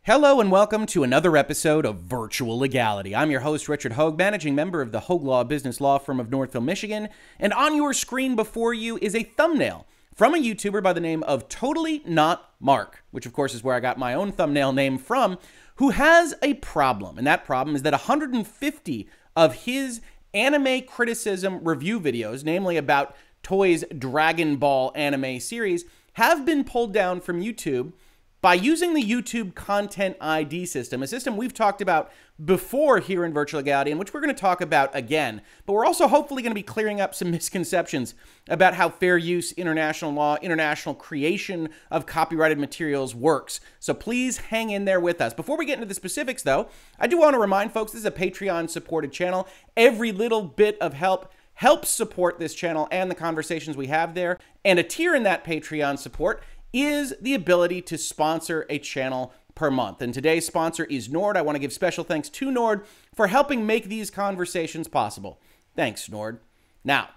Hello and welcome to another episode of Virtual Legality. I'm your host, Richard Hoeg, managing member of the Hoeg Law business law firm of Northville, Michigan. And on your screen before you is a thumbnail from a YouTuber by the name of Totally Not Mark, which of course is where I got my own thumbnail name from, who has a problem. And that problem is that 150 of his anime criticism review videos, namely about Toei's Dragon Ball anime series, have been pulled down from YouTube by using the YouTube Content ID system, a system we've talked about before here in Virtual Legality, and which we're going to talk about again. But we're also hopefully going to be clearing up some misconceptions about how fair use, international law, international creation of copyrighted materials works. So please hang in there with us. Before we get into the specifics, though, I do want to remind folks this is a Patreon-supported channel. Every little bit of help helps support this channel and the conversations we have there. And a tier in that Patreon support is the ability to sponsor a channel per month. And today's sponsor is Nord. I want to give special thanks to Nord for helping make these conversations possible. Thanks, Nord. Now,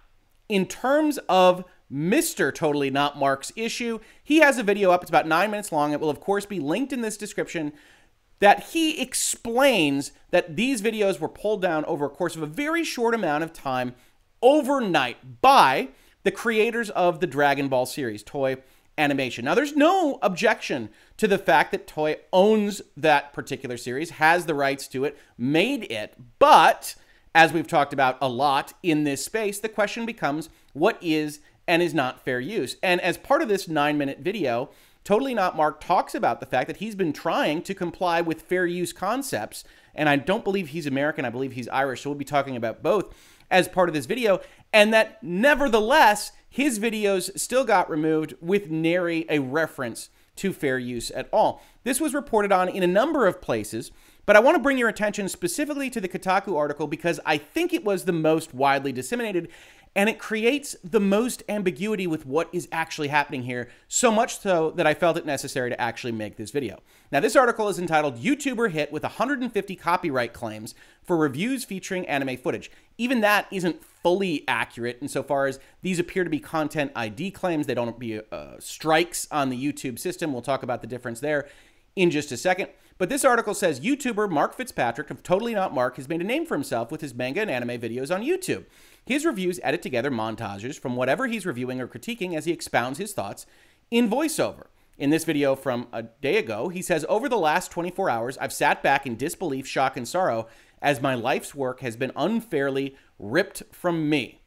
in terms of Mr. Totally Not Mark's issue, he has a video up. It's about 9 minutes long. It will, of course, be linked in this description that he explains that these videos were pulled down over a course of a very short amount of time overnight by the creators of the Dragon Ball series, Toei Animation. Now, there's no objection to the fact that Toei owns that particular series, has the rights to it, made it, but as we've talked about a lot in this space, the question becomes what is and is not fair use. And as part of this 9-minute video, Totally Not Mark talks about the fact that he's been trying to comply with fair use concepts, and I don't believe he's American, I believe he's Irish, so we'll be talking about both as part of this video, and that nevertheless, his videos still got removed with nary a reference to fair use at all. This was reported on in a number of places, but I want to bring your attention specifically to the Kotaku article because I think it was the most widely disseminated, and it creates the most ambiguity with what is actually happening here, so much so that I felt it necessary to actually make this video. Now, this article is entitled YouTuber Hit with 150 Copyright Claims for Reviews Featuring Anime Footage. Even that isn't fully accurate insofar as these appear to be Content ID claims. They don't be strikes on the YouTube system. We'll talk about the difference there in just a second. But this article says YouTuber Mark Fitzpatrick of Totally Not Mark has made a name for himself with his manga and anime videos on YouTube. His reviews edit together montages from whatever he's reviewing or critiquing as he expounds his thoughts in voiceover. In this video from a day ago, he says, over the last 24 hours, I've sat back in disbelief, shock, and sorrow as my life's work has been unfairly ripped from me.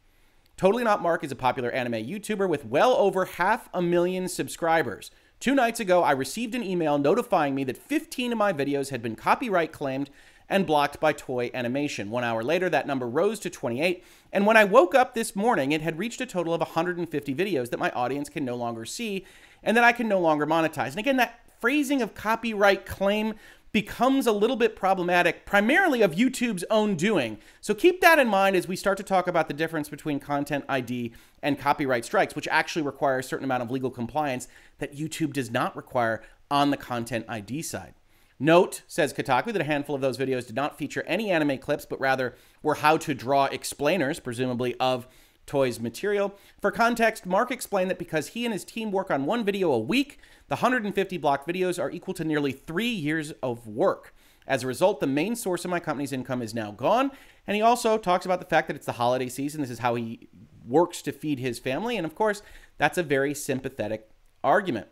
Totally Not Mark is a popular anime YouTuber with well over 500,000 subscribers. 2 nights ago, I received an email notifying me that 15 of my videos had been copyright claimed and blocked by Toei Animation. 1 hour later, that number rose to 28, and when I woke up this morning, it had reached a total of 150 videos that my audience can no longer see and that I can no longer monetize. And again, that phrasing of copyright claim becomes a little bit problematic, primarily of YouTube's own doing. So keep that in mind as we start to talk about the difference between Content ID and copyright strikes, which actually require a certain amount of legal compliance that YouTube does not require on the Content ID side. Note, says Kotaku, that a handful of those videos did not feature any anime clips, but rather were how to draw explainers, presumably of Toei's material. For context, Mark explained that because he and his team work on one video a week, the 150 blocked videos are equal to nearly 3 years of work. As a result, the main source of my company's income is now gone. And he also talks about the fact that it's the holiday season. This is how he works to feed his family. And of course, that's a very sympathetic argument.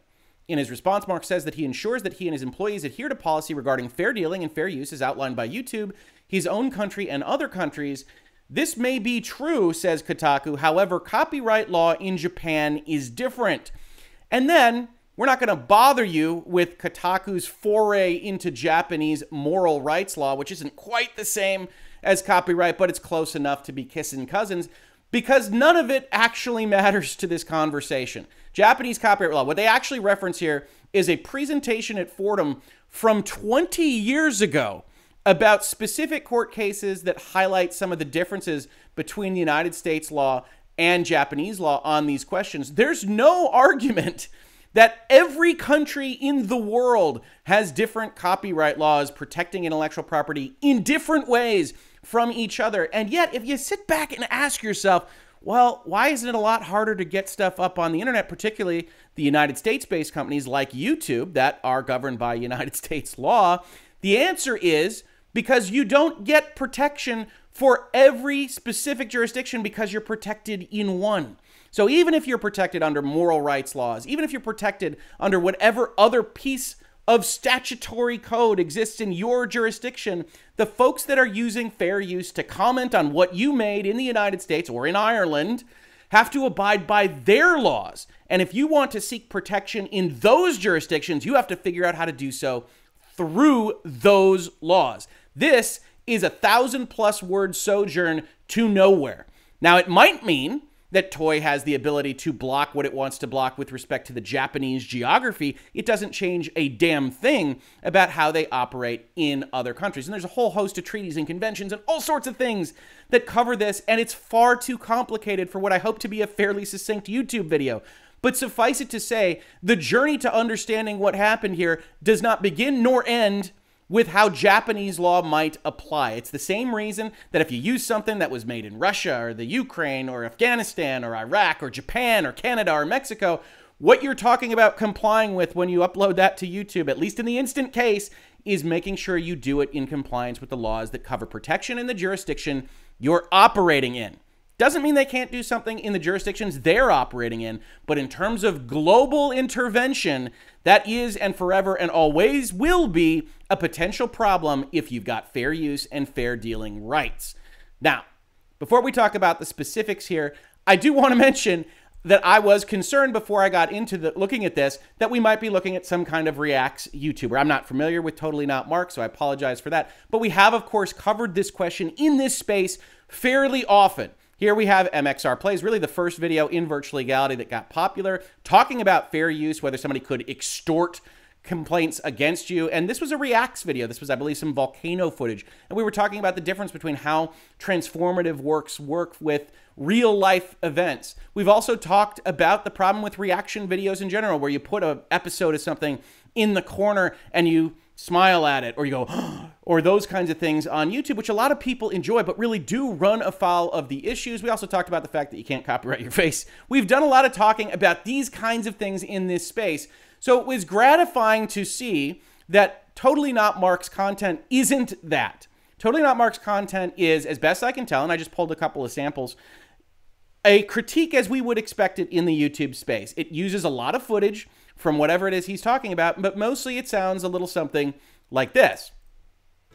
In his response, Mark says that he ensures that he and his employees adhere to policy regarding fair dealing and fair use as outlined by YouTube, his own country, and other countries. This may be true, says Kotaku. However, copyright law in Japan is different. And then we're not going to bother you with Kotaku's foray into Japanese moral rights law, which isn't quite the same as copyright, but it's close enough to be kissing cousins, because none of it actually matters to this conversation. Japanese copyright law, what they actually reference here is a presentation at Fordham from 20 years ago about specific court cases that highlight some of the differences between the United States law and Japanese law on these questions. There's no argument that every country in the world has different copyright laws protecting intellectual property in different ways from each other. And yet, if you sit back and ask yourself, Well, why isn't it a lot harder to get stuff up on the internet, particularly the United States-based companies like YouTube that are governed by United States law? The answer is because you don't get protection for every specific jurisdiction because you're protected in one. So even if you're protected under moral rights laws, even if you're protected under whatever other piece of statutory code exists in your jurisdiction, the folks that are using fair use to comment on what you made in the United States or in Ireland have to abide by their laws. And if you want to seek protection in those jurisdictions, you have to figure out how to do so through those laws. This is a 1,000+ word sojourn to nowhere. Now, it might mean that Toei has the ability to block what it wants to block with respect to the Japanese geography. It doesn't change a damn thing about how they operate in other countries. And there's a whole host of treaties and conventions and all sorts of things that cover this, and it's far too complicated for what I hope to be a fairly succinct YouTube video. But suffice it to say, the journey to understanding what happened here does not begin nor end with how Japanese law might apply. It's the same reason that if you use something that was made in Russia or the Ukraine or Afghanistan or Iraq or Japan or Canada or Mexico, what you're talking about complying with when you upload that to YouTube, at least in the instant case, is making sure you do it in compliance with the laws that cover protection in the jurisdiction you're operating in. Doesn't mean they can't do something in the jurisdictions they're operating in, but in terms of global intervention, that is and forever and always will be a potential problem if you've got fair use and fair dealing rights. Now, before we talk about the specifics here, I do want to mention that I was concerned before I got into looking at this that we might be looking at some kind of Reacts YouTuber. I'm not familiar with Totally Not Mark, so I apologize for that. But we have, of course, covered this question in this space fairly often. Here we have MXR Plays, really the first video in Virtual Legality that got popular, talking about fair use, whether somebody could extort complaints against you. And this was a Reacts video. This was, I believe, some volcano footage. And we were talking about the difference between how transformative works work with real life events. We've also talked about the problem with reaction videos in general, where you put an episode of something in the corner and you smile at it, or you go, or those kinds of things on YouTube, which a lot of people enjoy, but really do run afoul of the issues. We also talked about the fact that you can't copyright your face. We've done a lot of talking about these kinds of things in this space. So it was gratifying to see that Totally Not Mark's content isn't that. Totally Not Mark's content is, as best I can tell, and I just pulled a couple of samples, a critique as we would expect it in the YouTube space. It uses a lot of footage from whatever it is he's talking about, but mostly it sounds a little something like this.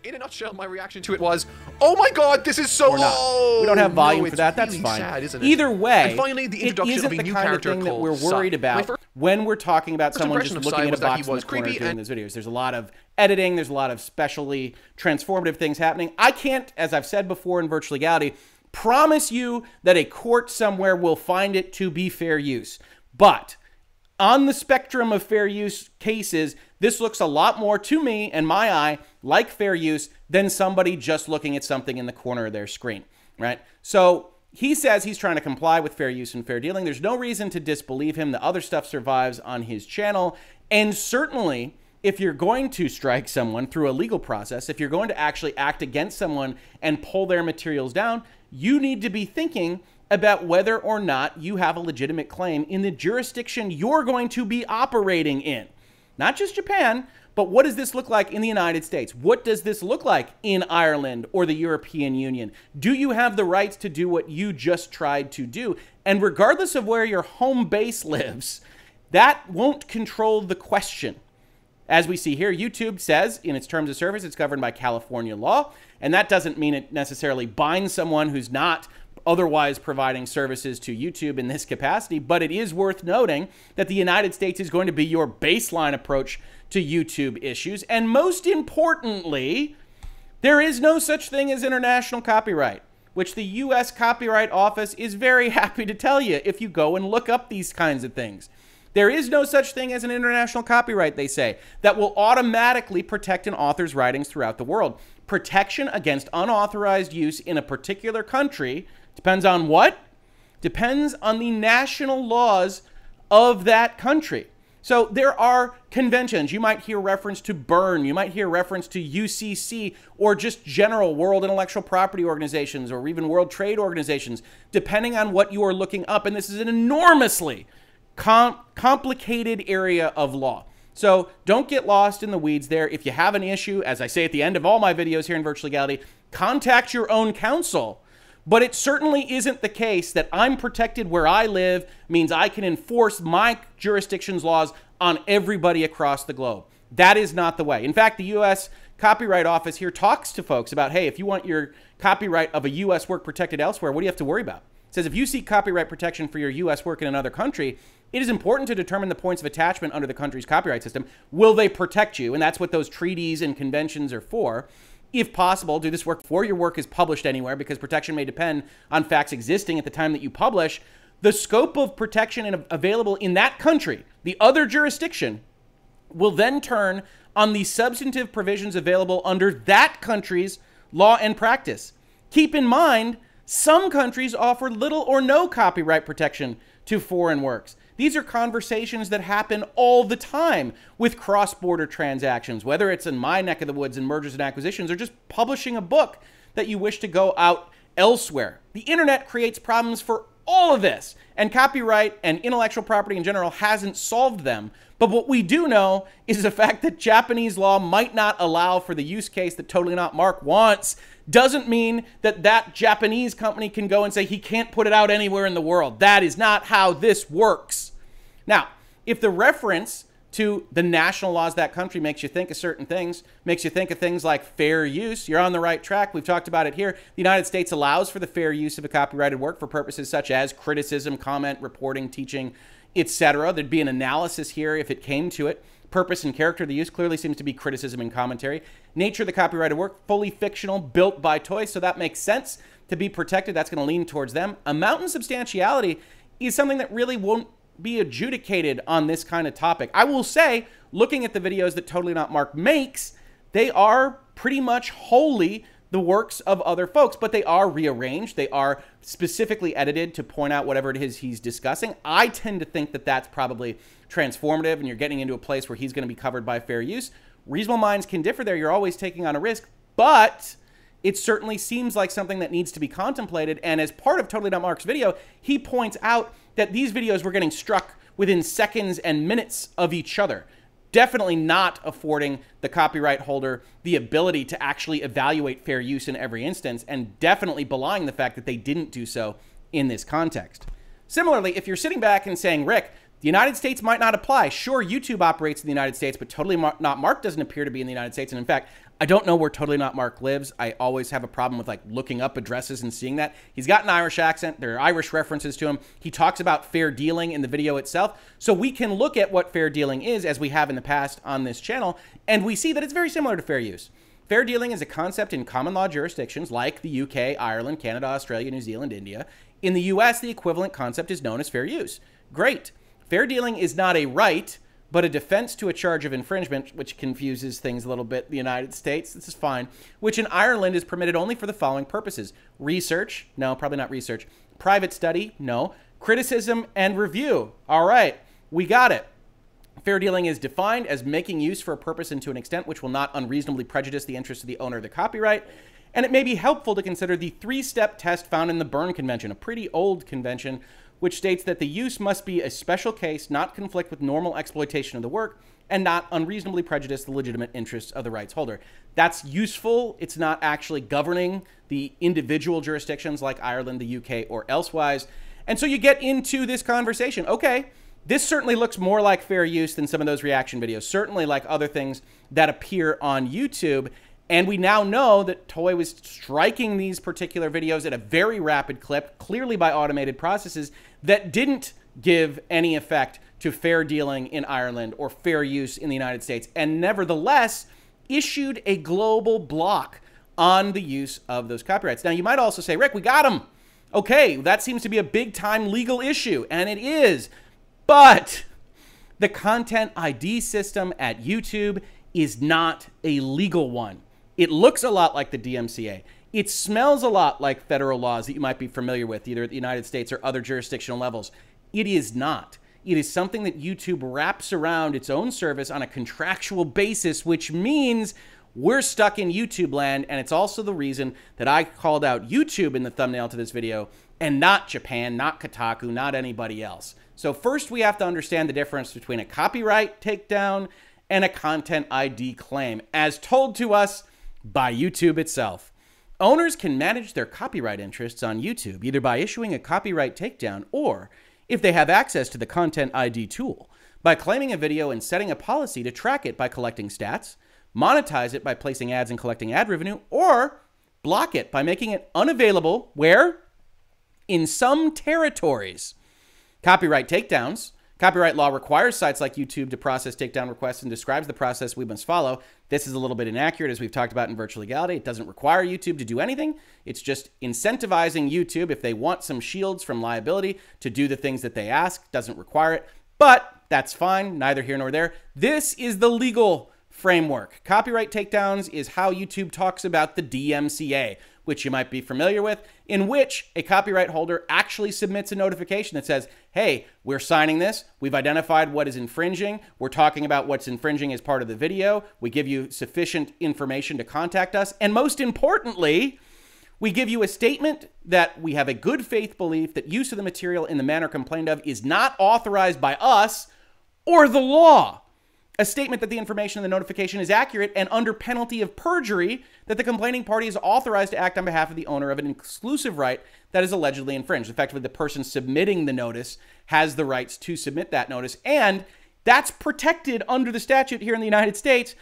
In a nutshell, my reaction to it was, oh my god, this is so low! We don't have volume no, for that, that's really fine. Sad, isn't it? Either way, and finally, the it introduction isn't of a the new kind of character thing that we're called worried about when we're talking about someone just looking at a box in the corner doing those videos. There's a lot of editing, there's a lot of specially transformative things happening. I can't, as I've said before in Virtual Legality, promise you that a court somewhere will find it to be fair use. But on the spectrum of fair use cases, this looks a lot more to me and my eye like fair use than somebody just looking at something in the corner of their screen, right? So he says he's trying to comply with fair use and fair dealing. There's no reason to disbelieve him. The other stuff survives on his channel. And certainly, if you're going to strike someone through a legal process, if you're going to actually act against someone and pull their materials down, you need to be thinking about whether or not you have a legitimate claim in the jurisdiction you're going to be operating in. Not just Japan, but what does this look like in the United States? What does this look like in Ireland or the European Union? Do you have the rights to do what you just tried to do? And regardless of where your home base lives, that won't control the question. As we see here, YouTube says in its terms of service, it's governed by California law, and that doesn't mean it necessarily binds someone who's not otherwise providing services to YouTube in this capacity, but it is worth noting that the United States is going to be your baseline approach to YouTube issues. And most importantly, there is no such thing as international copyright, which the U.S. Copyright Office is very happy to tell you if you go and look up these kinds of things. There is no such thing as an international copyright, they say, that will automatically protect an author's writings throughout the world. Protection against unauthorized use in a particular country depends on what? Depends on the national laws of that country. So there are conventions. You might hear reference to BERN. You might hear reference to UCC or just general World Intellectual Property Organizations or even World Trade Organizations, depending on what you are looking up. And this is an enormously complicated area of law. So don't get lost in the weeds there. If you have an issue, as I say at the end of all my videos here in Virtual Legality, contact your own counsel. But it certainly isn't the case that I'm protected where I live means I can enforce my jurisdiction's laws on everybody across the globe. That is not the way. In fact, the U.S. Copyright Office here talks to folks about, hey, if you want your copyright of a U.S. work protected elsewhere, what do you have to worry about? It says if you seek copyright protection for your U.S. work in another country, it is important to determine the points of attachment under the country's copyright system. Will they protect you? And that's what those treaties and conventions are for. If possible, do this work before your work is published anywhere, because protection may depend on facts existing at the time that you publish. The scope of protection available in that country, the other jurisdiction, will then turn on the substantive provisions available under that country's law and practice. Keep in mind, some countries offer little or no copyright protection to foreign works. These are conversations that happen all the time with cross-border transactions, whether it's in my neck of the woods in mergers and acquisitions or just publishing a book that you wish to go out elsewhere. The internet creates problems for all of this, and copyright and intellectual property in general hasn't solved them. But what we do know is the fact that Japanese law might not allow for the use case that Totally Not Mark wants doesn't mean that that Japanese company can go and say he can't put it out anywhere in the world. That is not how this works. Now, if the reference to the national laws of that country makes you think of certain things, makes you think of things like fair use, you're on the right track. We've talked about it here. The United States allows for the fair use of a copyrighted work for purposes such as criticism, comment, reporting, teaching, etc. There'd be an analysis here if it came to it. Purpose and character of the use clearly seems to be criticism and commentary. Nature of the copyrighted work, fully fictional, built by Toei, so that makes sense to be protected. That's going to lean towards them. Amount and substantiality is something that really won't be adjudicated on this kind of topic. I will say, looking at the videos that Totally Not Mark makes, they are pretty much wholly the works of other folks, but they are rearranged. They are specifically edited to point out whatever it is he's discussing. I tend to think that that's probably transformative and you're getting into a place where he's going to be covered by fair use. Reasonable minds can differ there. You're always taking on a risk, but it certainly seems like something that needs to be contemplated. And as part of Totally Not Mark's video, he points out that these videos were getting struck within seconds and minutes of each other. Definitely not affording the copyright holder the ability to actually evaluate fair use in every instance, and definitely belying the fact that they didn't do so in this context. Similarly, if you're sitting back and saying, Rick, the United States might not apply. Sure, YouTube operates in the United States, but Totally Not Mark doesn't appear to be in the United States. And in fact, I don't know where Totally Not Mark lives. I always have a problem with like looking up addresses and seeing that. He's got an Irish accent. There are Irish references to him. He talks about fair dealing in the video itself. So we can look at what fair dealing is, as we have in the past on this channel, and we see that it's very similar to fair use. Fair dealing is a concept in common law jurisdictions like the UK, Ireland, Canada, Australia, New Zealand, India. In the US, the equivalent concept is known as fair use. Great. Fair dealing is not a right, but a defense to a charge of infringement, which confuses things a little bit in the United States. This is fine. Which in Ireland is permitted only for the following purposes. Research. No, probably not research. Private study. No. Criticism and review. All right. We got it. Fair dealing is defined as making use for a purpose and to an extent which will not unreasonably prejudice the interest of the owner of the copyright. And it may be helpful to consider the three-step test found in the Berne Convention, a pretty old convention, which states that the use must be a special case, not conflict with normal exploitation of the work, and not unreasonably prejudice the legitimate interests of the rights holder. That's useful. It's not actually governing the individual jurisdictions like Ireland, the UK, or elsewise. And so you get into this conversation. Okay, this certainly looks more like fair use than some of those reaction videos, certainly like other things that appear on YouTube. And we now know that Toei was striking these particular videos at a very rapid clip, clearly by automated processes, that didn't give any effect to fair dealing in Ireland or fair use in the United States, and nevertheless issued a global block on the use of those copyrights. Now, you might also say, Rick, we got them. Okay, that seems to be a big-time legal issue, and it is. But the Content ID system at YouTube is not a legal one. It looks a lot like the DMCA. It smells a lot like federal laws that you might be familiar with, either at the United States or other jurisdictional levels. It is not. It is something that YouTube wraps around its own service on a contractual basis, which means we're stuck in YouTube land, and it's also the reason that I called out YouTube in the thumbnail to this video and not Japan, not Kotaku, not anybody else. So first we have to understand the difference between a copyright takedown and a content ID claim, as told to us by YouTube itself. Owners can manage their copyright interests on YouTube either by issuing a copyright takedown or, if they have access to the content ID tool, by claiming a video and setting a policy to track it by collecting stats, monetize it by placing ads and collecting ad revenue, or block it by making it unavailable where? In some territories. Copyright takedowns. Copyright law requires sites like YouTube to process takedown requests and describes the process we must follow. This is a little bit inaccurate, as we've talked about in Virtual Legality. It doesn't require YouTube to do anything. It's just incentivizing YouTube, if they want some shields from liability, to do the things that they ask. Doesn't require it, but that's fine. Neither here nor there. This is the legal framework. Copyright takedowns is how YouTube talks about the DMCA, which you might be familiar with, in which a copyright holder actually submits a notification that says, hey, we're signing this. We've identified what is infringing. We're talking about what's infringing as part of the video. We give you sufficient information to contact us. And most importantly, we give you a statement that we have a good faith belief that use of the material in the manner complained of is not authorized by us or the law. A statement that the information in the notification is accurate and under penalty of perjury that the complaining party is authorized to act on behalf of the owner of an exclusive right that is allegedly infringed. Effectively, the person submitting the notice has the rights to submit that notice, and that's protected under the statute here in the United States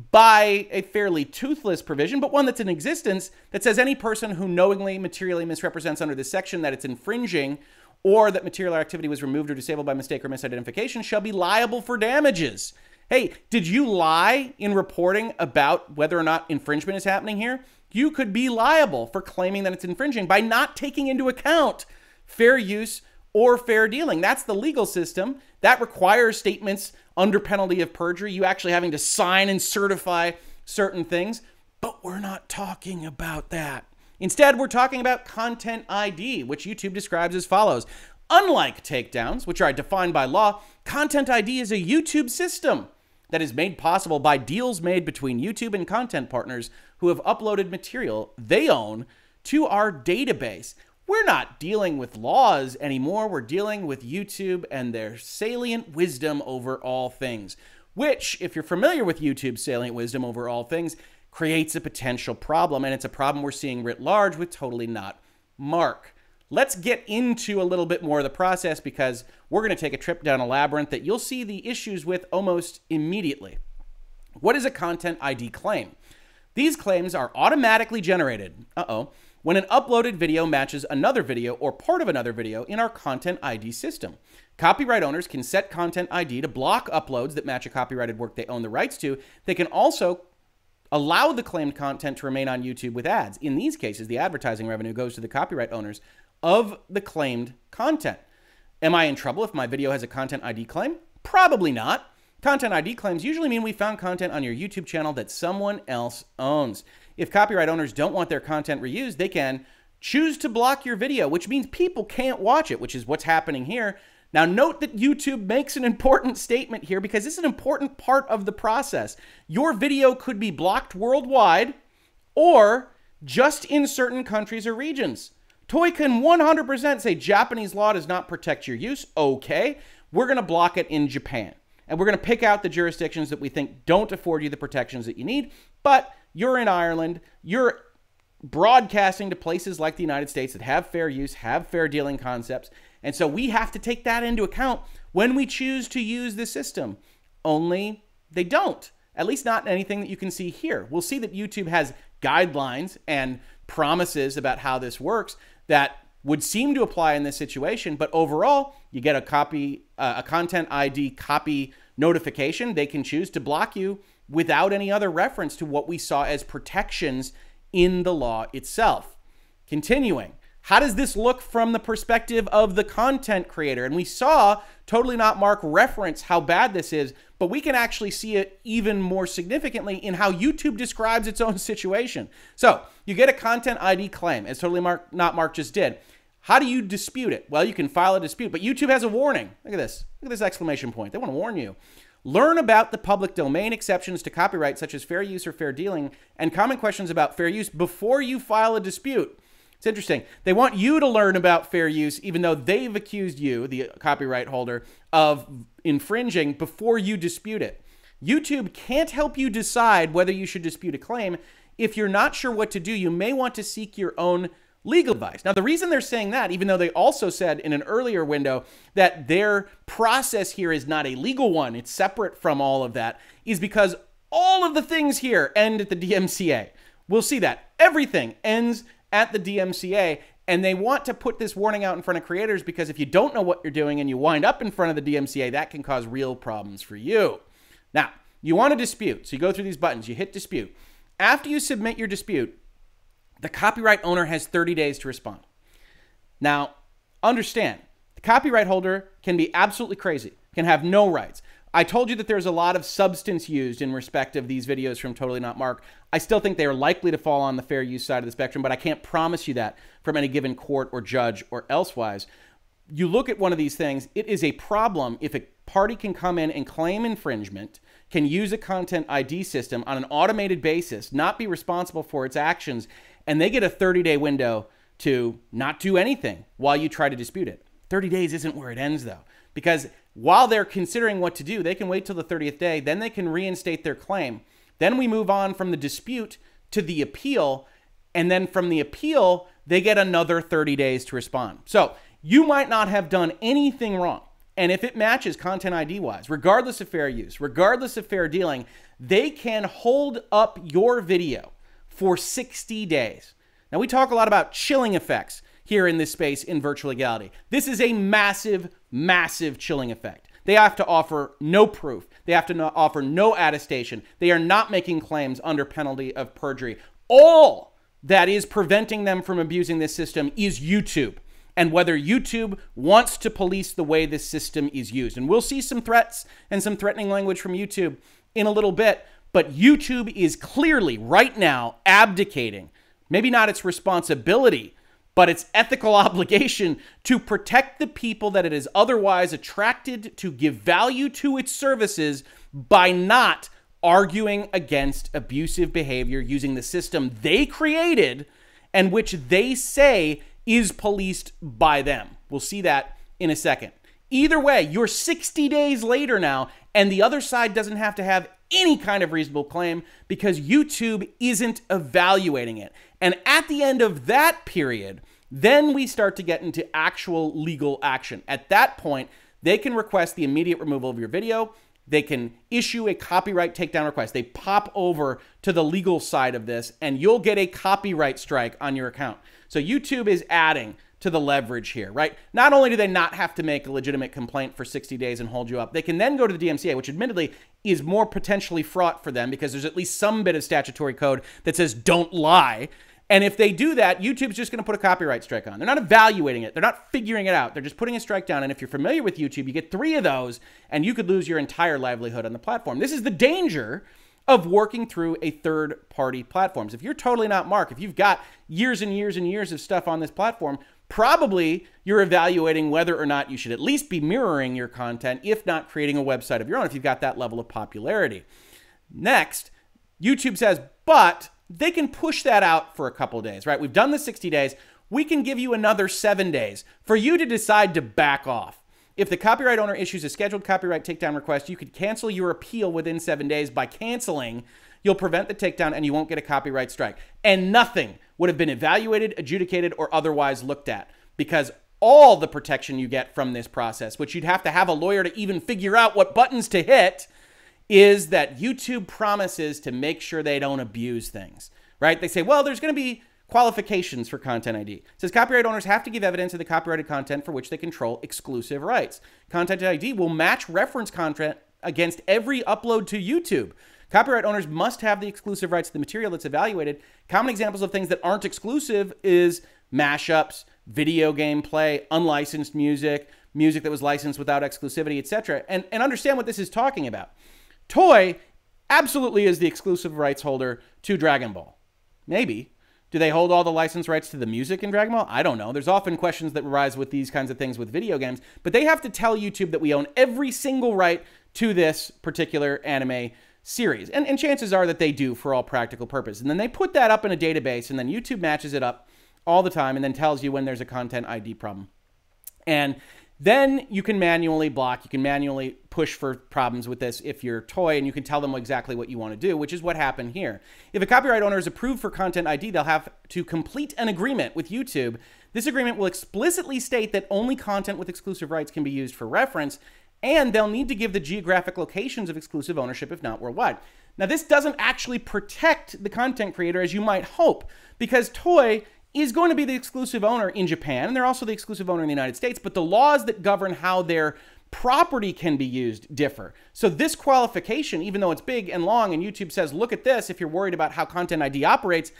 by a fairly toothless provision, but one that's in existence that says any person who knowingly, materially misrepresents under this section that it's infringing or that material or activity was removed or disabled by mistake or misidentification shall be liable for damages. Hey, did you lie in reporting about whether or not infringement is happening here? You could be liable for claiming that it's infringing by not taking into account fair use or fair dealing. That's the legal system. That requires statements under penalty of perjury, you actually having to sign and certify certain things. But we're not talking about that. Instead, we're talking about content ID, which YouTube describes as follows. Unlike takedowns, which are defined by law, content ID is a YouTube system that is made possible by deals made between YouTube and content partners who have uploaded material they own to our database. We're not dealing with laws anymore. We're dealing with YouTube and their salient wisdom over all things, which, if you're familiar with YouTube's salient wisdom over all things, creates a potential problem. And it's a problem we're seeing writ large with Totally Not Mark. Let's get into a little bit more of the process because we're going to take a trip down a labyrinth that you'll see the issues with almost immediately. What is a content ID claim? These claims are automatically generated, when an uploaded video matches another video or part of another video in our content ID system. Copyright owners can set content ID to block uploads that match a copyrighted work they own the rights to. They can also allow the claimed content to remain on YouTube with ads. In these cases, the advertising revenue goes to the copyright owners of the claimed content. Am I in trouble if my video has a content ID claim? Probably not. Content ID claims usually mean we found content on your YouTube channel that someone else owns. If copyright owners don't want their content reused, they can choose to block your video, which means people can't watch it, which is what's happening here. Now, note that YouTube makes an important statement here because this is an important part of the process. Your video could be blocked worldwide or just in certain countries or regions. Toei can 100% say Japanese law does not protect your use. Okay, we're going to block it in Japan. And we're going to pick out the jurisdictions that we think don't afford you the protections that you need. But you're in Ireland. You're broadcasting to places like the United States that have fair use, have fair dealing concepts. And so we have to take that into account when we choose to use the system. Only they don't. At least not anything that you can see here. We'll see that YouTube has guidelines and promises about how this works that would seem to apply in this situation, but overall, you get a content ID copy notification. They can choose to block you without any other reference to what we saw as protections in the law itself. Continuing, how does this look from the perspective of the content creator? And we saw Totally Not Mark reference how bad this is, but we can actually see it even more significantly in how YouTube describes its own situation. So you get a content ID claim, as Totally Not Mark just did. How do you dispute it? Well, you can file a dispute, but YouTube has a warning. Look at this. Look at this exclamation point. They want to warn you. Learn about the public domain exceptions to copyright, such as fair use or fair dealing, and common questions about fair use before you file a dispute. It's interesting. They want you to learn about fair use, even though they've accused you, the copyright holder, of infringing before you dispute it. YouTube can't help you decide whether you should dispute a claim. If you're not sure what to do, you may want to seek your own legal advice. Now, the reason they're saying that, even though they also said in an earlier window that their process here is not a legal one, it's separate from all of that, is because all of the things here end at the DMCA. We'll see that. Everything ends at the DMCA, and they want to put this warning out in front of creators because if you don't know what you're doing and you wind up in front of the DMCA, that can cause real problems for you. Now, you want to dispute, so you go through these buttons, you hit dispute. After you submit your dispute, the copyright owner has 30 days to respond. Now, understand, the copyright holder can be absolutely crazy, can have no rights. I told you that there's a lot of substance used in respect of these videos from Totally Not Mark. I still think they are likely to fall on the fair use side of the spectrum, but I can't promise you that from any given court or judge or elsewise. You look at one of these things, it is a problem if a party can come in and claim infringement, can use a content ID system on an automated basis, not be responsible for its actions, and they get a 30-day window to not do anything while you try to dispute it. 30 days isn't where it ends, though, because while they're considering what to do, they can wait till the 30th day, then they can reinstate their claim. Then we move on from the dispute to the appeal, and then from the appeal, they get another 30 days to respond. So you might not have done anything wrong. And if it matches content ID-wise, regardless of fair use, regardless of fair dealing, they can hold up your video for 60 days. Now, we talk a lot about chilling effects here in this space in virtual legality. This is a massive, massive chilling effect. They have to offer no proof. They have to offer no attestation. They are not making claims under penalty of perjury. All that is preventing them from abusing this system is YouTube, and whether YouTube wants to police the way this system is used. And we'll see some threats and some threatening language from YouTube in a little bit, but YouTube is clearly right now abdicating, maybe not its responsibility, but its ethical obligation to protect the people that it is otherwise attracted to give value to its services by not arguing against abusive behavior using the system they created and which they say is policed by them. We'll see that in a second. Either way, you're 60 days later now, and the other side doesn't have to have any kind of reasonable claim because YouTube isn't evaluating it. And at the end of that period, then we start to get into actual legal action. At that point, they can request the immediate removal of your video. They can issue a copyright takedown request. They pop over to the legal side of this, and you'll get a copyright strike on your account. So YouTube is adding to the leverage here, right? Not only do they not have to make a legitimate complaint for 60 days and hold you up, they can then go to the DMCA, which admittedly is more potentially fraught for them because there's at least some bit of statutory code that says don't lie. And if they do that, YouTube's just going to put a copyright strike on. They're not evaluating it. They're not figuring it out. They're just putting a strike down. And if you're familiar with YouTube, you get 3 of those and you could lose your entire livelihood on the platform. This is the danger of working through a third-party platforms. If you're Totally Not Mark, if you've got years and years and years of stuff on this platform, probably you're evaluating whether or not you should at least be mirroring your content, if not creating a website of your own, if you've got that level of popularity. Next, YouTube says, but they can push that out for a couple of days, right? We've done the 60 days. We can give you another 7 days for you to decide to back off. If the copyright owner issues a scheduled copyright takedown request, you could cancel your appeal within 7 days. By canceling, you'll prevent the takedown and you won't get a copyright strike. And nothing would have been evaluated, adjudicated, or otherwise looked at because all the protection you get from this process, which you'd have to have a lawyer to even figure out what buttons to hit, is that YouTube promises to make sure they don't abuse things, right? They say, well, there's going to be qualifications for Content ID. It says copyright owners have to give evidence of the copyrighted content for which they control exclusive rights. Content ID will match reference content against every upload to YouTube. Copyright owners must have the exclusive rights to the material that's evaluated. Common examples of things that aren't exclusive is mashups, video gameplay, unlicensed music, music that was licensed without exclusivity, etc. And understand what this is talking about. Toei absolutely is the exclusive rights holder to Dragon Ball. Maybe. Do they hold all the license rights to the music in Dragon Ball? I don't know. There's often questions that arise with these kinds of things with video games, but they have to tell YouTube that we own every single right to this particular anime series. And chances are that they do for all practical purposes. And then they put that up in a database, and then YouTube matches it up all the time and then tells you when there's a content ID problem. And then you can manually block, you can manually push for problems with this if you're Toei, and you can tell them exactly what you want to do, which is what happened here. If a copyright owner is approved for content ID, they'll have to complete an agreement with YouTube. This agreement will explicitly state that only content with exclusive rights can be used for reference, and they'll need to give the geographic locations of exclusive ownership if not worldwide. Now, this doesn't actually protect the content creator as you might hope, because Toei is going to be the exclusive owner in Japan, and they're also the exclusive owner in the United States, but the laws that govern how their property can be used differ. So this qualification, even though it's big and long, and YouTube says, look at this if you're worried about how Content ID operates,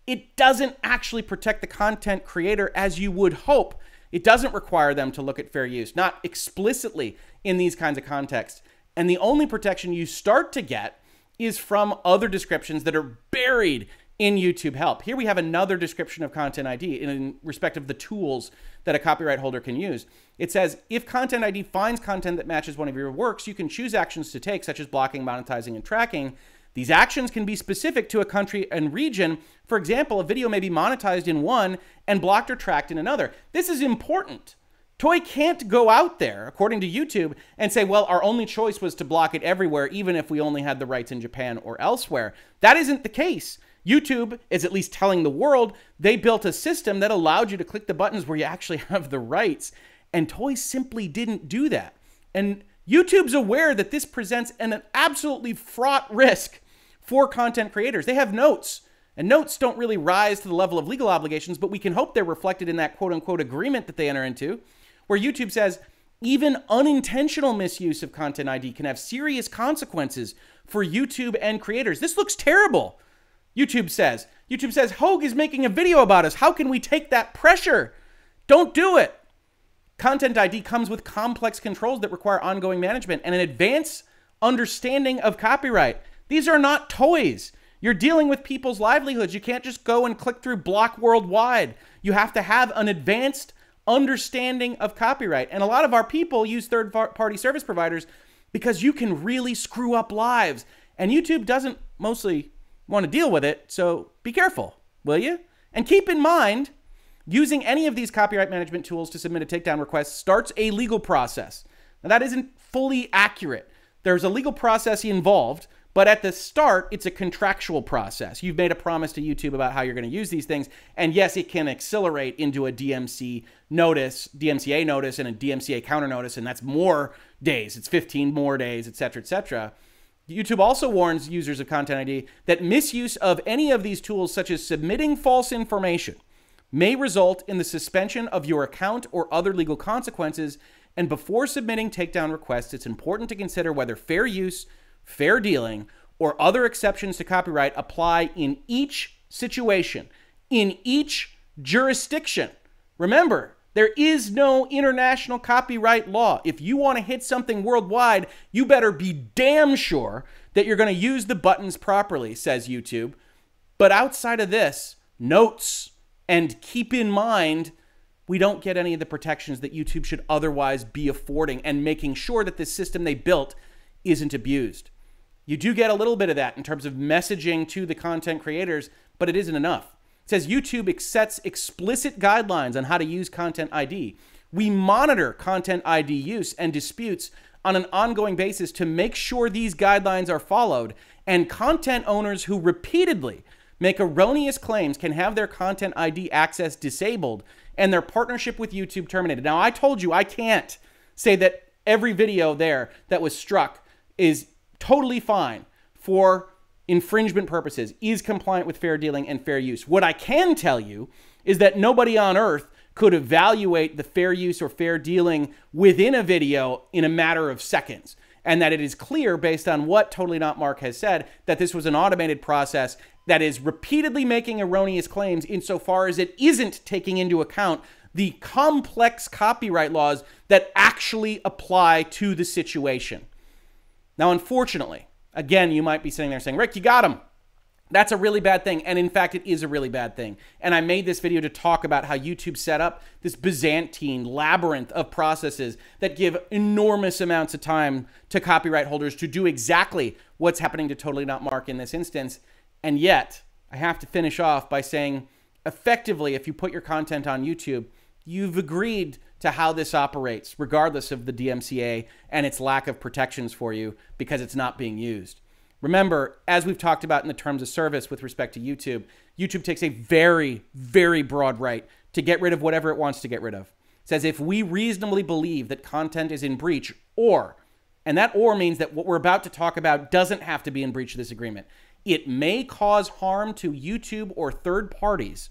it doesn't actually protect the content creator as you would hope. It doesn't require them to look at fair use, not explicitly in these kinds of contexts. And the only protection you start to get is from other descriptions that are buried in YouTube help. Here we have another description of Content ID in respect of the tools that a copyright holder can use. It says, if Content ID finds content that matches one of your works, you can choose actions to take, such as blocking, monetizing, and tracking. These actions can be specific to a country and region. For example, a video may be monetized in one and blocked or tracked in another. This is important. Toei can't go out there, according to YouTube, and say, well, our only choice was to block it everywhere, even if we only had the rights in Japan or elsewhere. That isn't the case. YouTube is at least telling the world they built a system that allowed you to click the buttons where you actually have the rights. And Toei simply didn't do that. And YouTube's aware that this presents an absolutely fraught risk for content creators. They have notes, and notes don't really rise to the level of legal obligations, but we can hope they're reflected in that quote-unquote agreement that they enter into, where YouTube says, even unintentional misuse of Content ID can have serious consequences for YouTube and creators. This looks terrible. YouTube says, Hoeg is making a video about us. How can we take that pressure? Don't do it. Content ID comes with complex controls that require ongoing management and an advanced understanding of copyright. These are not toys. You're dealing with people's livelihoods. You can't just go and click through block worldwide. You have to have an advanced understanding of copyright. And a lot of our people use third-party service providers because you can really screw up lives. And YouTube doesn't mostly want to deal with it, so be careful, will you? And keep in mind, using any of these copyright management tools to submit a takedown request starts a legal process. Now, that isn't fully accurate. There's a legal process involved, but at the start, it's a contractual process. You've made a promise to YouTube about how you're going to use these things, and yes, it can accelerate into a DMCA notice, and a DMCA counter notice, and that's more days. It's 15 more days, etc., etc. YouTube also warns users of Content ID that misuse of any of these tools, such as submitting false information, may result in the suspension of your account or other legal consequences. And before submitting takedown requests, it's important to consider whether fair use, fair dealing, or other exceptions to copyright apply in each situation, in each jurisdiction. Remember, there is no international copyright law. If you want to hit something worldwide, you better be damn sure that you're going to use the buttons properly, says YouTube. But outside of this, notes, and keep in mind, we don't get any of the protections that YouTube should otherwise be affording and making sure that this system they built isn't abused. You do get a little bit of that in terms of messaging to the content creators, but it isn't enough. It says YouTube sets explicit guidelines on how to use Content ID. We monitor Content ID use and disputes on an ongoing basis to make sure these guidelines are followed, and content owners who repeatedly make erroneous claims can have their Content ID access disabled and their partnership with YouTube terminated. Now, I told you I can't say that every video there that was struck is totally fine for infringement purposes, is compliant with fair dealing and fair use. What I can tell you is that nobody on earth could evaluate the fair use or fair dealing within a video in a matter of seconds. And that it is clear, based on what Totally Not Mark has said, that this was an automated process that is repeatedly making erroneous claims insofar as it isn't taking into account the complex copyright laws that actually apply to the situation. Now, unfortunately, again, you might be sitting there saying, Rick, you got him. That's a really bad thing. And in fact, it is a really bad thing. And I made this video to talk about how YouTube set up this Byzantine labyrinth of processes that give enormous amounts of time to copyright holders to do exactly what's happening to Totally Not Mark in this instance. And yet, I have to finish off by saying, effectively, if you put your content on YouTube, you've agreed to how this operates, regardless of the DMCA and its lack of protections for you because it's not being used. Remember, as we've talked about in the terms of service with respect to YouTube, YouTube takes a very, very broad right to get rid of whatever it wants to get rid of. It says if we reasonably believe that content is in breach or, and that or means that what we're about to talk about doesn't have to be in breach of this agreement. It may cause harm to YouTube or third parties.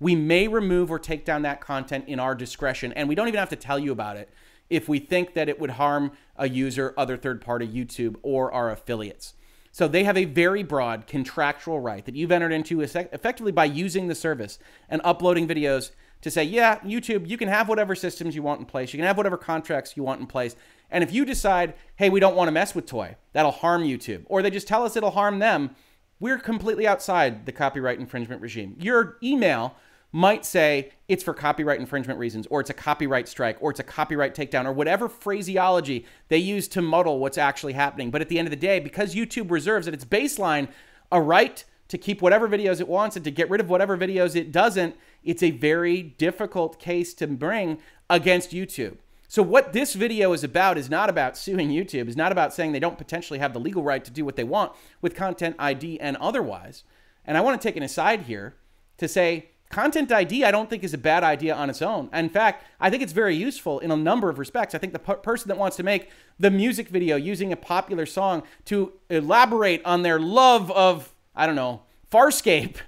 We may remove or take down that content in our discretion, and we don't even have to tell you about it if we think that it would harm a user, other third-party YouTube, or our affiliates. So they have a very broad contractual right that you've entered into effectively by using the service and uploading videos to say, yeah, YouTube, you can have whatever systems you want in place. You can have whatever contracts you want in place. And if you decide, hey, we don't want to mess with Toei, that'll harm YouTube, or they just tell us it'll harm them, we're completely outside the copyright infringement regime. Your email might say it's for copyright infringement reasons, or it's a copyright strike, or it's a copyright takedown, or whatever phraseology they use to muddle what's actually happening. But at the end of the day, because YouTube reserves at its baseline a right to keep whatever videos it wants and to get rid of whatever videos it doesn't, it's a very difficult case to bring against YouTube. So what this video is about is not about suing YouTube, is not about saying they don't potentially have the legal right to do what they want with Content ID and otherwise. And I want to take an aside here to say, Content ID, I don't think is a bad idea on its own. In fact, I think it's very useful in a number of respects. I think the person that wants to make the music video using a popular song to elaborate on their love of, I don't know, Farscape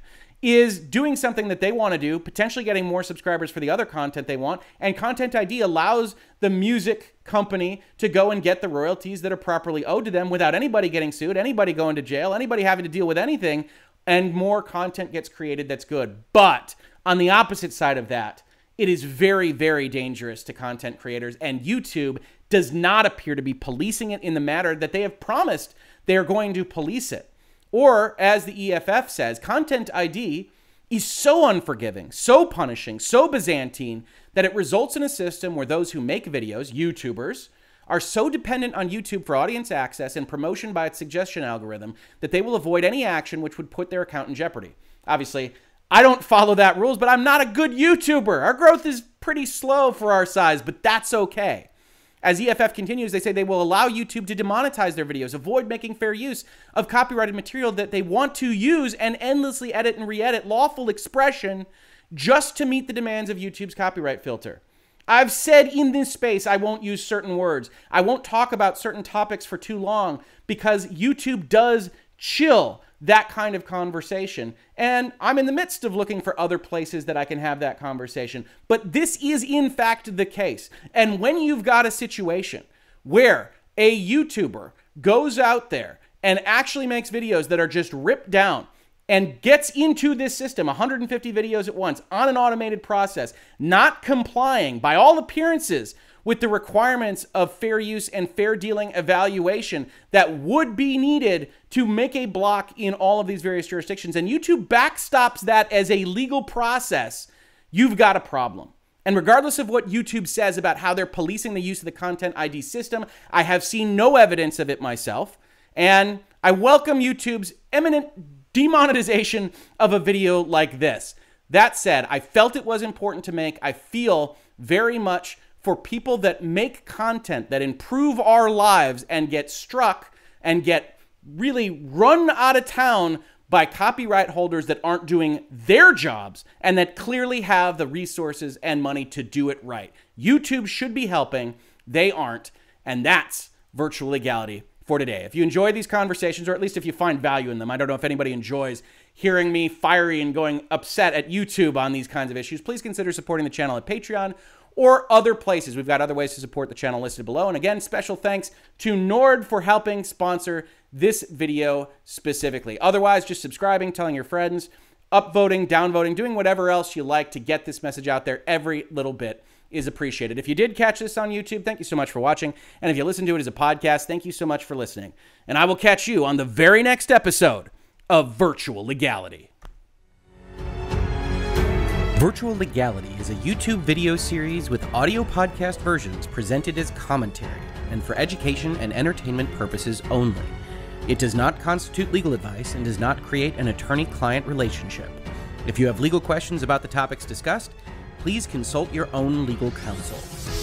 is doing something that they want to do, potentially getting more subscribers for the other content they want. And Content ID allows the music company to go and get the royalties that are properly owed to them without anybody getting sued, anybody going to jail, anybody having to deal with anything. And more content gets created that's good. But on the opposite side of that, it is very, very dangerous to content creators. And YouTube does not appear to be policing it in the manner that they have promised they're going to police it. Or, as the EFF says, Content ID is so unforgiving, so punishing, so Byzantine, that it results in a system where those who make videos, YouTubers, are so dependent on YouTube for audience access and promotion by its suggestion algorithm that they will avoid any action which would put their account in jeopardy. Obviously, I don't follow that rules, but I'm not a good YouTuber. Our growth is pretty slow for our size, but that's okay. As EFF continues, they say they will allow YouTube to demonetize their videos, avoid making fair use of copyrighted material that they want to use, and endlessly edit and re-edit lawful expression just to meet the demands of YouTube's copyright filter. I've said in this space I won't use certain words. I won't talk about certain topics for too long because YouTube does chill that kind of conversation. And I'm in the midst of looking for other places that I can have that conversation. But this is in fact the case. And when you've got a situation where a YouTuber goes out there and actually makes videos that are just ripped down and gets into this system, 150 videos at once, on an automated process, not complying, by all appearances, with the requirements of fair use and fair dealing evaluation that would be needed to make a block in all of these various jurisdictions, and YouTube backstops that as a legal process, you've got a problem. And regardless of what YouTube says about how they're policing the use of the Content ID system, I have seen no evidence of it myself, and I welcome YouTube's imminent demonetization of a video like this. That said, I felt it was important to make. I feel very much for people that make content that improve our lives and get struck and get really run out of town by copyright holders that aren't doing their jobs and that clearly have the resources and money to do it right. YouTube should be helping. They aren't. And that's Virtual Legality for today. If you enjoy these conversations, or at least if you find value in them, I don't know if anybody enjoys hearing me fiery and going upset at YouTube on these kinds of issues, please consider supporting the channel at Patreon or other places. We've got other ways to support the channel listed below. And again, special thanks to Nord for helping sponsor this video specifically. Otherwise, just subscribing, telling your friends, upvoting, downvoting, doing whatever else you like to get this message out there. Every little bit is appreciated. If you did catch this on YouTube, thank you so much for watching. And if you listen to it as a podcast, thank you so much for listening. And I will catch you on the very next episode of Virtual Legality. Virtual Legality is a YouTube video series with audio podcast versions presented as commentary and for education and entertainment purposes only. It does not constitute legal advice and does not create an attorney-client relationship. If you have legal questions about the topics discussed, please consult your own legal counsel.